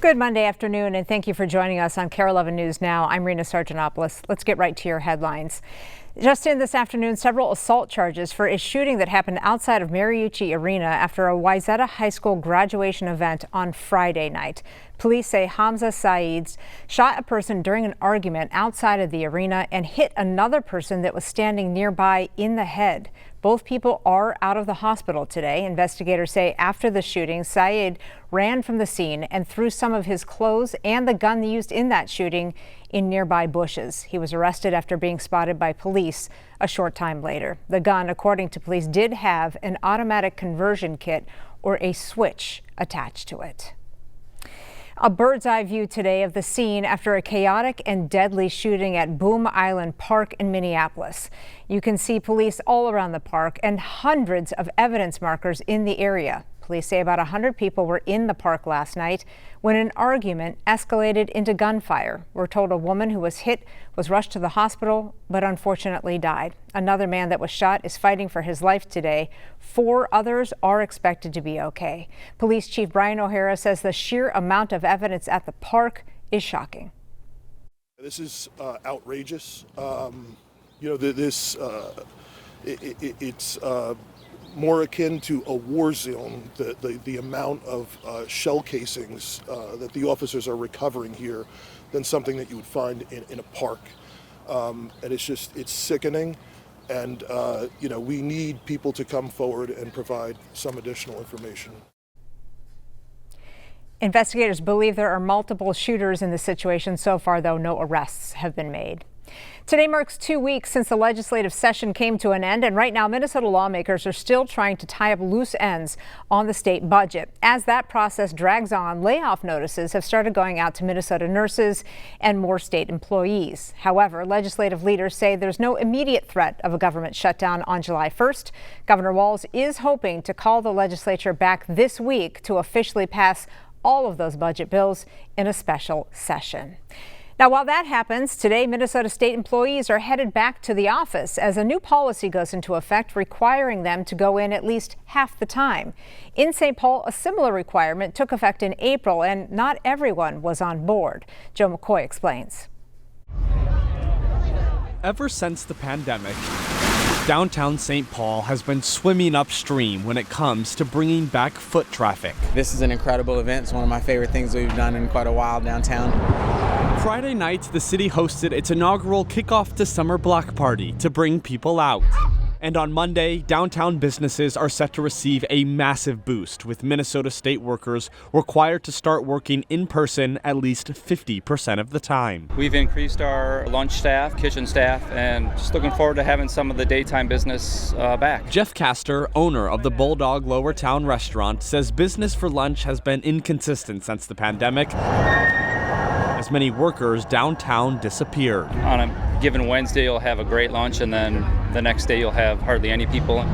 Good Monday afternoon, and thank you for joining us on KARE 11 News Now. I'm Rena Sargentopoulos. Let's get right to your headlines. Just in this afternoon, several assault charges for a shooting that happened outside of Mariucci Arena after a Wayzata High School graduation event on Friday night. Police say Hamza Saeed shot a person during an argument outside of the arena and hit another person that was standing nearby in the head. Both people are out of the hospital today. Investigators say after the shooting, Saeed ran from the scene and threw some of his clothes and the gun used in that shooting in nearby bushes. He was arrested after being spotted by police a short time later. The gun, according to police, did have an automatic conversion kit or a switch attached to it. A bird's eye view today of the scene after a chaotic and deadly shooting at Boom Island Park in Minneapolis. You can see police all around the park and hundreds of evidence markers in the area. Police say about 100 people were in the park last night when an argument escalated into gunfire. We're told a woman who was hit was rushed to the hospital, but unfortunately died. Another man that was shot is fighting for his life today. 4 others are expected to be okay. Police Chief Brian O'Hara says the sheer amount of evidence at the park is shocking. This is outrageous. It's more akin to a war zone, the amount of shell casings that the officers are recovering here than something that you would find in a park. And it's sickening. And, we need people to come forward and provide some additional information. Investigators believe there are multiple shooters in the situation. So far, though, no arrests have been made. Today marks 2 weeks since the legislative session came to an end, and right now Minnesota lawmakers are still trying to tie up loose ends on the state budget. As that process drags on, layoff notices have started going out to Minnesota nurses and more state employees. However, legislative leaders say there's no immediate threat of a government shutdown on July 1st. Governor Walz is hoping to call the legislature back this week to officially pass all of those budget bills in a special session. Now, while that happens, today Minnesota state employees are headed back to the office as a new policy goes into effect requiring them to go in at least half the time. In St. Paul, a similar requirement took effect in April, and not everyone was on board. Joe McCoy explains. Ever since the pandemic, downtown St. Paul has been swimming upstream when it comes to bringing back foot traffic. This is an incredible event. It's one of my favorite things we've done in quite a while downtown. Friday night, the city hosted its inaugural kickoff to summer block party to bring people out. And on Monday, downtown businesses are set to receive a massive boost, with Minnesota state workers required to start working in person at least 50% of the time. We've increased our lunch staff, kitchen staff, and just looking forward to having some of the daytime business back. Jeff Castor, owner of the Bulldog Lower Town restaurant, says business for lunch has been inconsistent since the pandemic, as many workers downtown disappeared. On a given Wednesday, you'll have a great lunch, and then the next day you'll have hardly any people.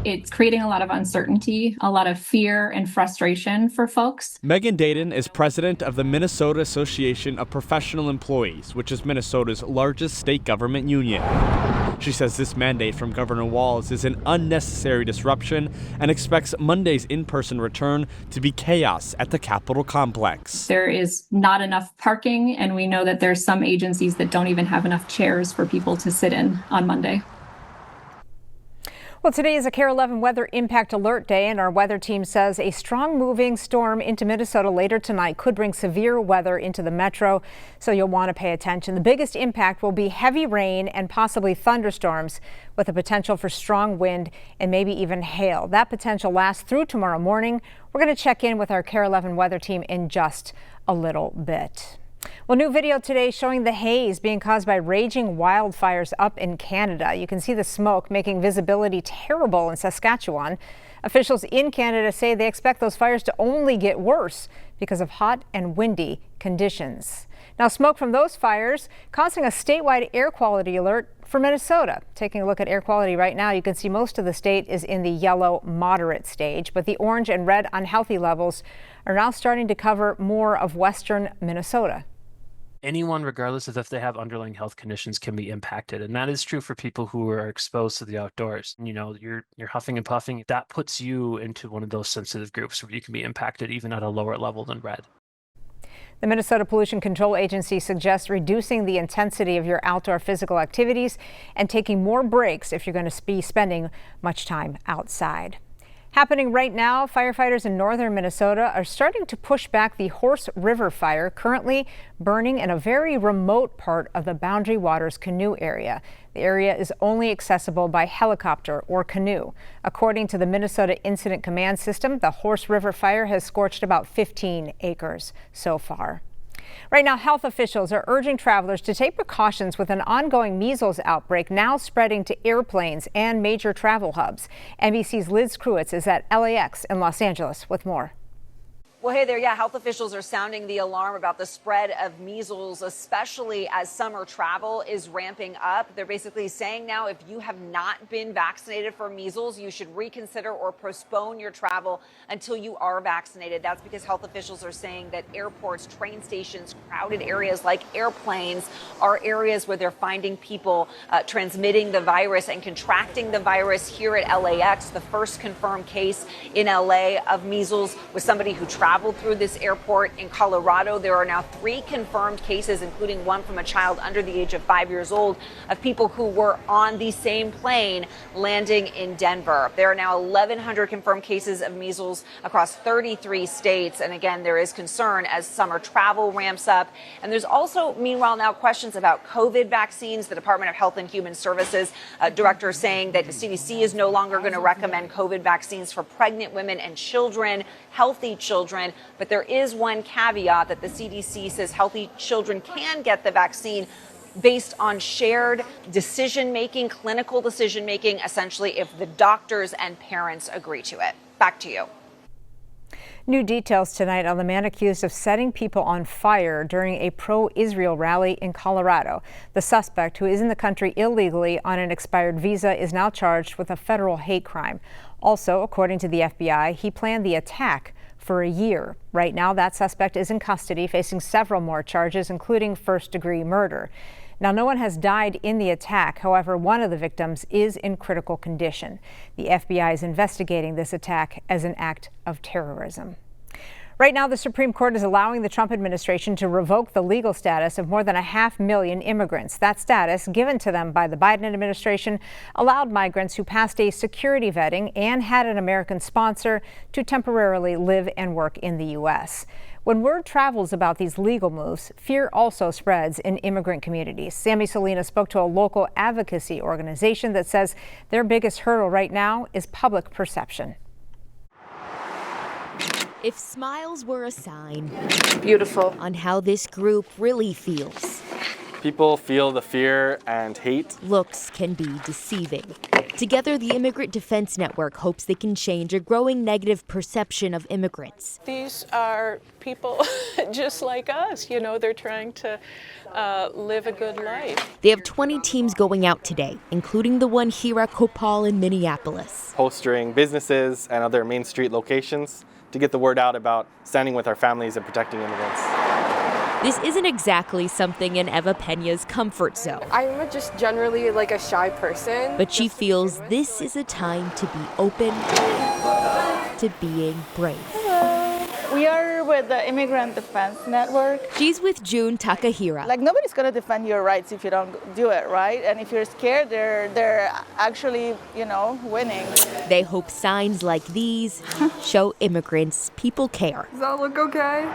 It's creating a lot of uncertainty, a lot of fear and frustration for folks. Megan Dayton is president of the Minnesota Association of Professional Employees, which is Minnesota's largest state government union. She says this mandate from Governor Walz is an unnecessary disruption and expects Monday's in-person return to be chaos at the Capitol complex. There is not enough parking, and we know that there's some agencies that don't even have enough chairs for people to sit in on Monday. Well, today is a KARE 11 Weather Impact Alert Day, and our weather team says a strong moving storm into Minnesota later tonight could bring severe weather into the metro, so you'll want to pay attention. The biggest impact will be heavy rain and possibly thunderstorms with the potential for strong wind and maybe even hail. That potential lasts through tomorrow morning. We're going to check in with our KARE 11 weather team in just a little bit. Well, new video today showing the haze being caused by raging wildfires up in Canada. You can see the smoke making visibility terrible in Saskatchewan. Officials in Canada say they expect those fires to only get worse because of hot and windy conditions. Now, smoke from those fires causing a statewide air quality alert for Minnesota. Taking a look at air quality right now, you can see most of the state is in the yellow moderate stage, but the orange and red unhealthy levels are now starting to cover more of western Minnesota. Anyone, regardless of if they have underlying health conditions, can be impacted. And that is true for people who are exposed to the outdoors. You know, you're huffing and puffing. That puts you into one of those sensitive groups where you can be impacted even at a lower level than red. The Minnesota Pollution Control Agency suggests reducing the intensity of your outdoor physical activities and taking more breaks if you're going to be spending much time outside. Happening right now, firefighters in northern Minnesota are starting to push back the Horse River fire, currently burning in a very remote part of the Boundary Waters canoe area. The area is only accessible by helicopter or canoe. According to the Minnesota Incident Command System, the Horse River fire has scorched about 15 acres so far. Right now, health officials are urging travelers to take precautions with an ongoing measles outbreak now spreading to airplanes and major travel hubs. NBC's Liz Kruitz is at LAX in Los Angeles with more. Well, hey there. Yeah, health officials are sounding the alarm about the spread of measles, especially as summer travel is ramping up. They're basically saying now if you have not been vaccinated for measles, you should reconsider or postpone your travel until you are vaccinated. That's because health officials are saying that airports, train stations, crowded areas like airplanes are areas where they're finding people transmitting the virus and contracting the virus. Here at LAX, the first confirmed case in LA of measles was somebody who traveled through this airport in Colorado. There are now 3 confirmed cases, including one from a child under the age of 5 years old, of people who were on the same plane landing in Denver. There are now 1,100 confirmed cases of measles across 33 states. And again, there is concern as summer travel ramps up. And there's also, meanwhile, now questions about COVID vaccines. The Department of Health and Human Services director saying that the CDC is no longer going to recommend COVID vaccines for pregnant women and children, healthy children. But there is one caveat that the CDC says healthy children can get the vaccine based on shared decision-making, clinical decision-making, essentially if the doctors and parents agree to it. Back to you. New details tonight on the man accused of setting people on fire during a pro-Israel rally in Colorado. The suspect, who is in the country illegally on an expired visa, is now charged with a federal hate crime. Also, according to the FBI, he planned the attack for a year. Right now, that suspect is in custody, facing several more charges, including first-degree murder. Now, no one has died in the attack. However, one of the victims is in critical condition. The FBI is investigating this attack as an act of terrorism. Right now, the Supreme Court is allowing the Trump administration to revoke the legal status of more than 500,000 immigrants. That status, given to them by the Biden administration, allowed migrants who passed a security vetting and had an American sponsor to temporarily live and work in the U.S. When word travels about these legal moves, fear also spreads in immigrant communities. Sammy Salinas spoke to a local advocacy organization that says their biggest hurdle right now is public perception. If smiles were a sign, beautiful, on how this group really feels. People feel the fear and hate. Looks can be deceiving. Together, the Immigrant Defense Network hopes they can change a growing negative perception of immigrants. These are people just like us, you know, they're trying to live a good life. They have 20 teams going out today, including the one here at Copal in Minneapolis. Postering businesses and other Main Street locations to get the word out about standing with our families and protecting immigrants. This isn't exactly something in Eva Pena's comfort zone. I'm just generally like a shy person. But she feels this is a time to be open to being brave. We are with the Immigrant Defense Network. She's with June Takahira. Like, nobody's going to defend your rights if you don't do it, right? And if you're scared, they're actually, you know, winning. They hope signs like these show immigrants people care. Does that look okay?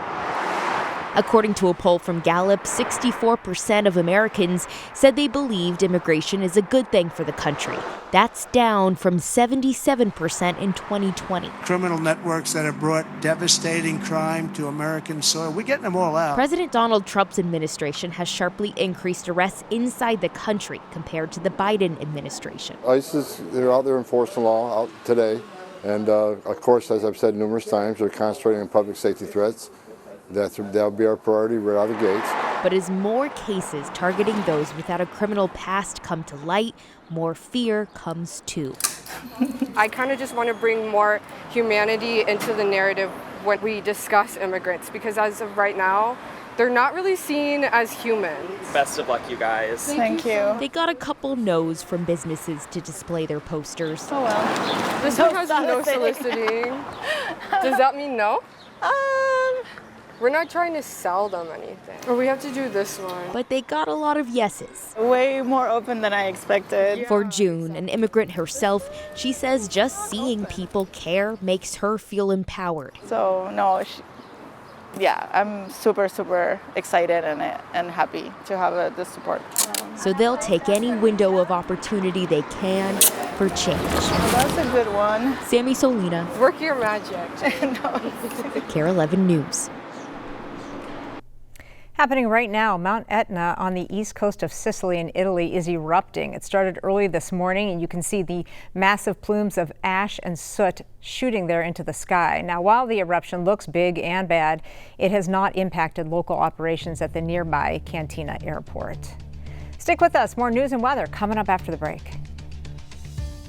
According to a poll from Gallup, 64% of Americans said they believed immigration is a good thing for the country. That's down from 77% in 2020. Criminal networks that have brought devastating crime to American soil, we're getting them all out. President Donald Trump's administration has sharply increased arrests inside the country compared to the Biden administration. ISIS, they're out there enforcing law out today. And of course, as I've said numerous times, they're concentrating on public safety threats. That'll be our priority right out of the gates. But as more cases targeting those without a criminal past come to light, more fear comes too. I kind of just want to bring more humanity into the narrative when we discuss immigrants, because as of right now, they're not really seen as humans. Best of luck, you guys. Thank you. They got a couple no's from businesses to display their posters. Oh well. This one has no soliciting. Does that mean no? We're not trying to sell them anything. Or we have to do this one. But they got a lot of yeses. Way more open than I expected. For June, an immigrant herself, she says just seeing people care makes her feel empowered. So, no, yeah, I'm super, super excited and happy to have this support. So they'll take any window of opportunity they can for change. Well, that's a good one. Sammy Solina. Work your magic. KARE 11 News. Happening right now, Mount Etna on the east coast of Sicily in Italy is erupting. It started early this morning, and you can see the massive plumes of ash and soot shooting there into the sky. Now, while the eruption looks big and bad, it has not impacted local operations at the nearby Cantina Airport. Stick with us. More news and weather coming up after the break.